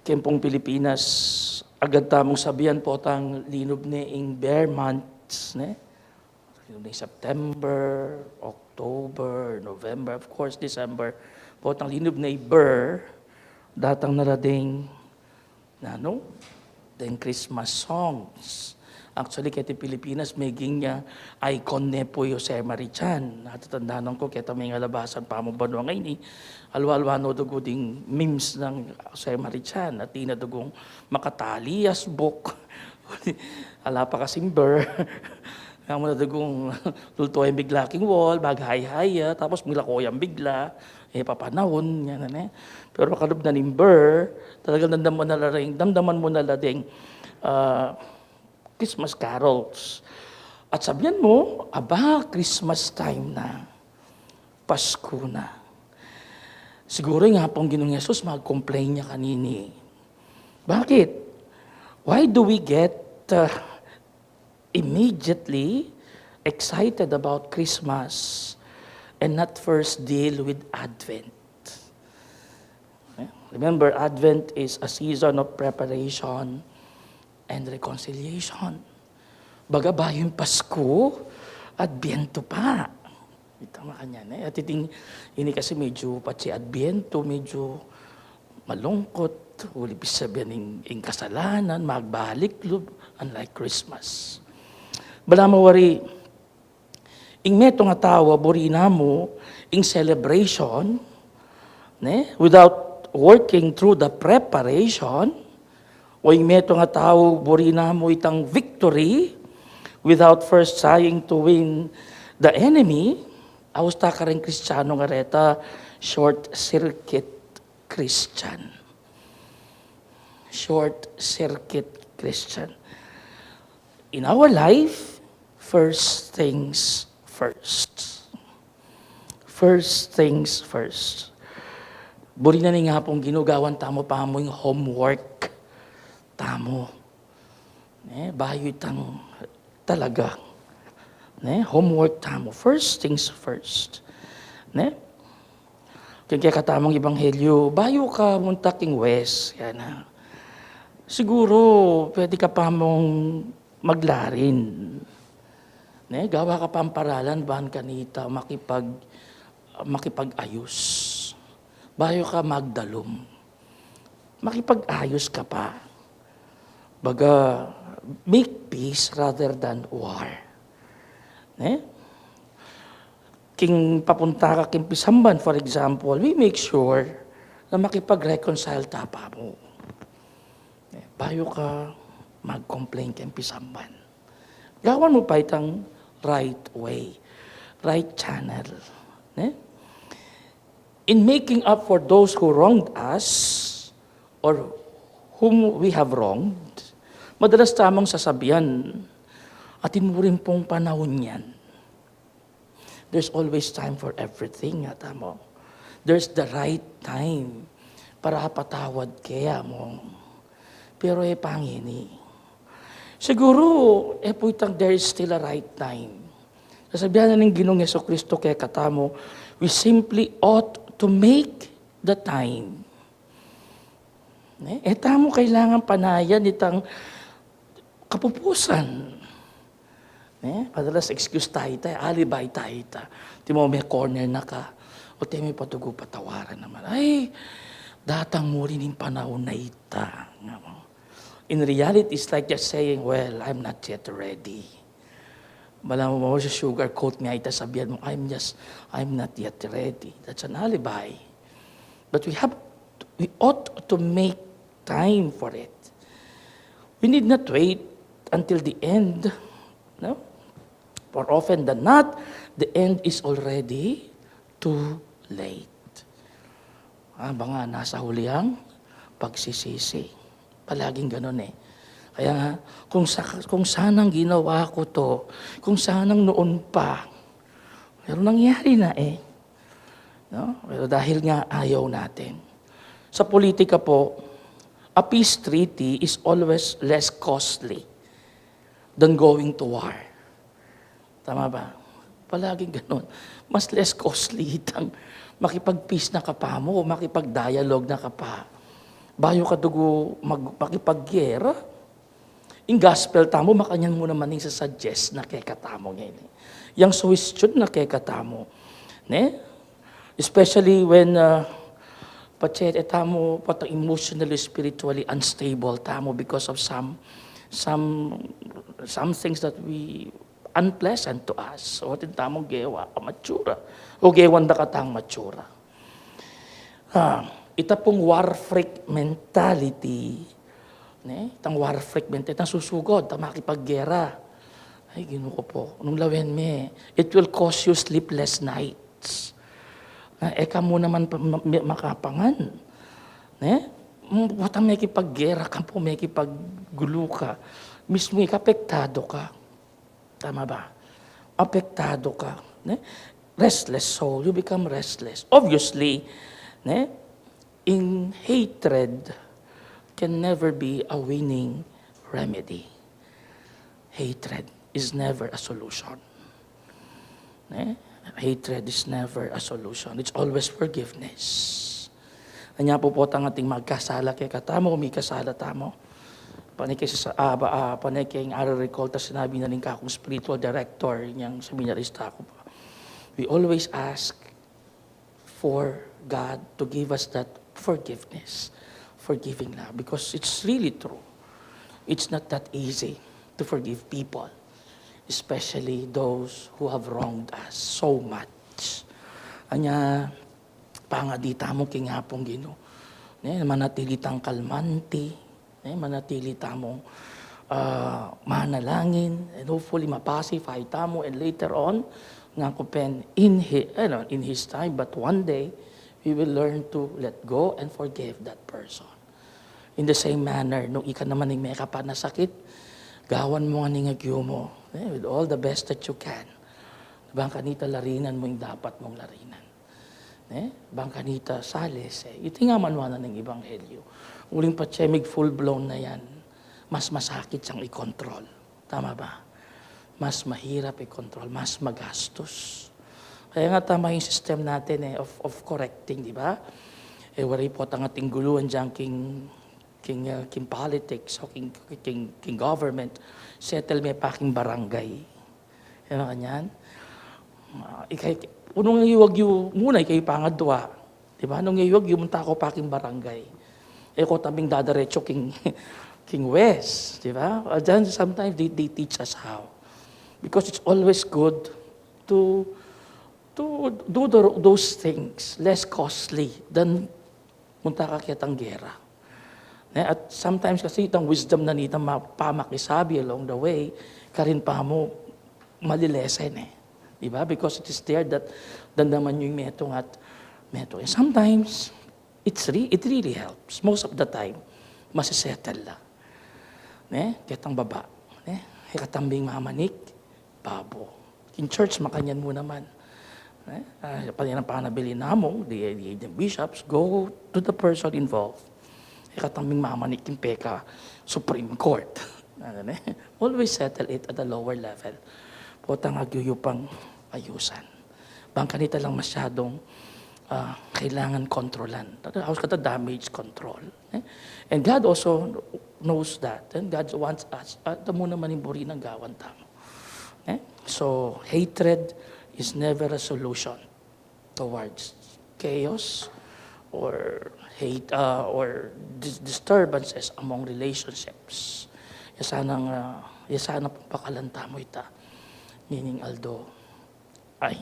Kempong Pilipinas, agad tamong sabihan po tang linob ni ing bear months, ne? Linob ni September, October, November, of course, December, po tang linob ni bear, datang narading, no? Then Christmas songs. Actually, kaya Pilipinas, maging niya icon ne po yung Jose Marichan. Natatandaan ko, kaya may ngalabasan pa mo ba ngayon ni alwa-alwa dugo ding memes ng Jose Marichan at tinadugong makatalias book. Ala pa kasing ber. Kaya mo na dugong lultoy biglaking wall, maghay-haya, tapos milakoyang bigla, papanahon, yan na. Pero kalub na ng ber, talagang damdaman mo na lading, Christmas carols. At sabihan mo, aba, Christmas time na. Pasko na. Siguro nga pong Ginoong Yesus, mag-complain niya kanini. Bakit? Why do we get immediately excited about Christmas and not first deal with Advent? Remember, Advent is a season of preparation and reconciliation. Baga ba yung Pasko at Biento pa? Tama kanya na. At ini kasi medyo pati Adbiento, medyo malungkot, ulipis sabihin ng kasalanan, magbalik lub, unlike Christmas. Bala mawari, ing meto nga tawa, burina mo, ing celebration, without working through the preparation, o ing meto nga tao, burina mo itang victory without first trying to win the enemy, awas ta ka rin Kristiyano nga reta, short circuit Christian. Short circuit Christian. In our life, first things first. First things first. Burina ni nga pong ginugawan tamo pa mo yung homework. Tamo. Bayo itang talaga. Homework tamo. First things first. Kaya katamang ebanghelyo, bayo ka muntaking west. Yan na. Siguro, pwede ka pa mong maglarin. Gawa ka pa ang paralan, bahan kanita, makipag-ayos. Bayo ka magdalom. Makipag-ayos ka pa. Baga, make peace rather than war. King papunta ka king Pisamban, for example, we make sure na makipag-reconcile tapa mo. Bayo ka mag-complain king Pisamban. Gawan mo pa itang right way, right channel. In making up for those who wronged us or whom we have wronged, madalas tamang sasabihan, atin mo rin pong panahon yan. There's always time for everything, tamo. There's the right time para patawad kaya mo. Pero pangini. Siguro, po itang there is still a right time. Sasabihan na ng Ginoong Jesucristo kaya katamo, we simply ought to make the time. Tamo kailangan panayan itang kapupusan. Padalas excuse tayo, alibay tayo. Di mo may corner na ka. O di may patugo patawaran naman. Ay, datang mo rin yung panahon na ita. In reality, it's like just saying, well, I'm not yet ready. Bala mo sa sugar coat nga ita, sabihan mo, I'm not yet ready. That's an alibi. But we ought to make time for it. We need not wait until the end. No? For often than not, the end is already too late. Nga nasa hulihang pagsisisi. Palaging ganun Kaya kung sanang ginawa ko to, kung sanang noon pa, pero nangyari na No? Pero dahil nga ayaw natin. Sa politika po, a peace treaty is always less costly than going to war. Tama ba? Palaging ganun. Mas less costly itang makipag-peace na ka pa mo, makipag-dialogue na ka pa. bayo kadugo makipaggera. In gospel tamo, makanyan mo naman yung suggest na kekatamo ngayon. Yang suwestyon na kekatamo. Ne? Especially when pachet tamo patang emotionally, spiritually unstable tamo because of some things that we unpleasant to us. O tamong gewa, matsura. O gewan da katang matsura. Ita pong war freak mentality, ne? Itang war freak mentality, itang susugod, itang makipaggera. Ay, Ginoo ko po, nung lawen me, it will cause you sleepless nights. Eka mo naman makapangan. Ne? Watang may kipaggera ka po, may kipaggulo ka. Mismo apektado ka. Tama ba? Apektado ka. Ne? Restless soul, you become restless. Obviously, ne? In hatred can never be a winning remedy. Hatred is never a solution. Ne? Hatred is never a solution. It's always forgiveness. Anya po ang ating magkasala kay katamo, may kasala tamo. Panay kay recall ta sinabi na rin kakong spiritual director, yung seminarista ko pa. We always ask for God to give us that forgiveness, forgiving love, because it's really true. It's not that easy to forgive people, especially those who have wronged us so much. Anya, pangadita mo kingapong Ginoo. Manatili tang kalmanti, manatili tamong manalangin, and hopefully mapacify tamo, and later on, nga kupen in his time, but one day, we will learn to let go and forgive that person. In the same manner, nung ika naman ng may kapan na sakit, gawan mo nga ningagyo mo, with all the best that you can. Bang kanita larinan mo yung dapat mong larinan. Bang kanita sales, iti nga manwanan ng Ebanghelyo. Uling patsemig full-blown na yan, mas masakit siyang i-control. Tama ba? Mas mahirap i-control, mas magastos. Kaya nga tama yung system natin of correcting, di ba? Wari po ang ating guluhan dyan king politics o king government, settle may paking barangay. Yan ang kanyan. Unong iwagyo muna, ikay pangadwa. Diba? Nung iwagyo, munta ako paking barangay. Ko tabing dadaretso king West. Diba? Then sometimes they teach us how. Because it's always good to do those things less costly than munta ka kitang gera. At sometimes kasi itang wisdom na nitang pamakisabi along the way, karin pa mo malilesen Diba? Because it is there that dandaman yung meto. And sometimes, it really helps. Most of the time, masisettle lang. Kitang baba. Katambing mamanik, babo. In church, makanyan mo naman. Panyan ang panabili namong, the bishops, go to the person involved. Katambing mamanik yung peka, Supreme Court. Always settle it at a lower level. Potang agyuyupang ayusan. Bang kanita lang masyadong kailangan kontrolan. How's kata damage control. And God also knows that. And God wants us, mo naman iburi ng gawan tamo. So, hatred is never a solution towards chaos or hate or disturbances among relationships. Yasanang pakalan tamo ita. Meaning Aldo, ay